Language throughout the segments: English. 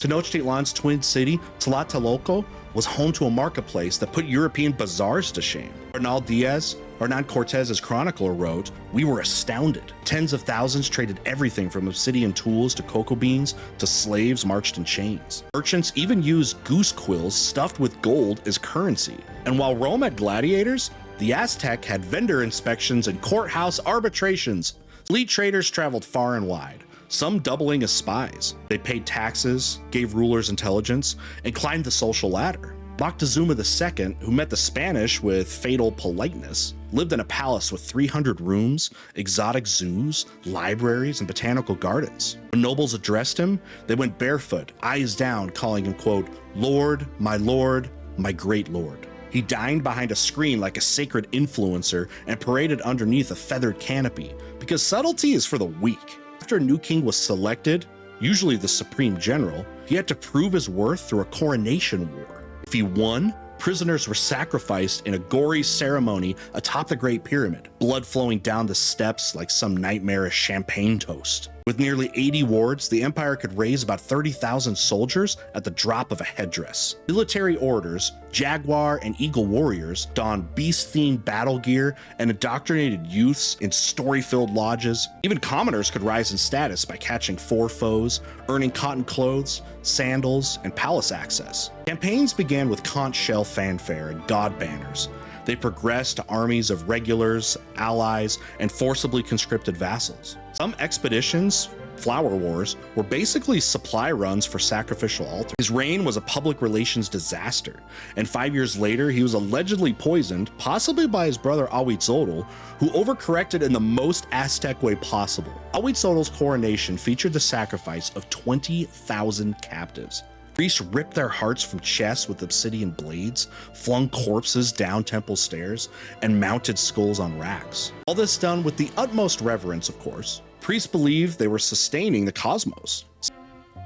Tenochtitlan's twin city, Tlatelolco, was home to a marketplace that put European bazaars to shame. Bernal Diaz, Hernan Cortez's chronicler, wrote, "We were astounded. Tens of thousands traded everything from obsidian tools to cocoa beans to slaves marched in chains. Merchants even used goose quills stuffed with gold as currency. And while Rome had gladiators, the Aztec had vendor inspections and courthouse arbitrations. Elite traders traveled far and wide, some doubling as spies. They paid taxes, gave rulers intelligence, and climbed the social ladder. Moctezuma II, who met the Spanish with fatal politeness, lived in a palace with 300 rooms, exotic zoos, libraries, and botanical gardens. When nobles addressed him, they went barefoot, eyes down, calling him, quote, Lord, my great lord. He dined behind a screen like a sacred influencer and paraded underneath a feathered canopy, because subtlety is for the weak. After a new king was selected, usually the supreme general, he had to prove his worth through a coronation war. If he won, prisoners were sacrificed in a gory ceremony atop the Great Pyramid, blood flowing down the steps like some nightmarish champagne toast. With nearly 80 wards, the empire could raise about 30,000 soldiers at the drop of a headdress. Military orders, jaguar and eagle warriors donned beast-themed battle gear and indoctrinated youths in story-filled lodges. Even commoners could rise in status by catching 4 foes, earning cotton clothes, sandals, and palace access. Campaigns began with conch shell fanfare and god banners. They progressed to armies of regulars, allies, and forcibly conscripted vassals. Some expeditions, flower wars, were basically supply runs for sacrificial altars. His reign was a public relations disaster, and 5 years later, he was allegedly poisoned, possibly by his brother Ahuitzotl, who overcorrected in the most Aztec way possible. Ahuitzotl's coronation featured the sacrifice of 20,000 captives. Priests ripped their hearts from chests with obsidian blades, flung corpses down temple stairs, and mounted skulls on racks. All this done with the utmost reverence, of course. Priests believed they were sustaining the cosmos.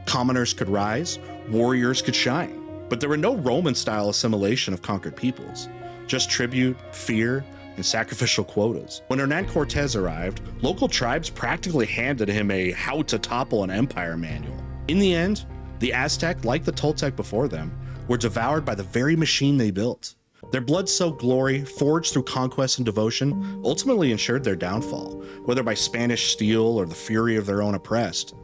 Commoners could rise, warriors could shine. But there were no Roman-style assimilation of conquered peoples, just tribute, fear, and sacrificial quotas. When Hernan Cortez arrived, local tribes practically handed him a how to topple an empire manual. In the end, the Aztec, like the Toltec before them, were devoured by the very machine they built. Their blood-soaked glory, forged through conquest and devotion, ultimately ensured their downfall, whether by Spanish steel or the fury of their own oppressed.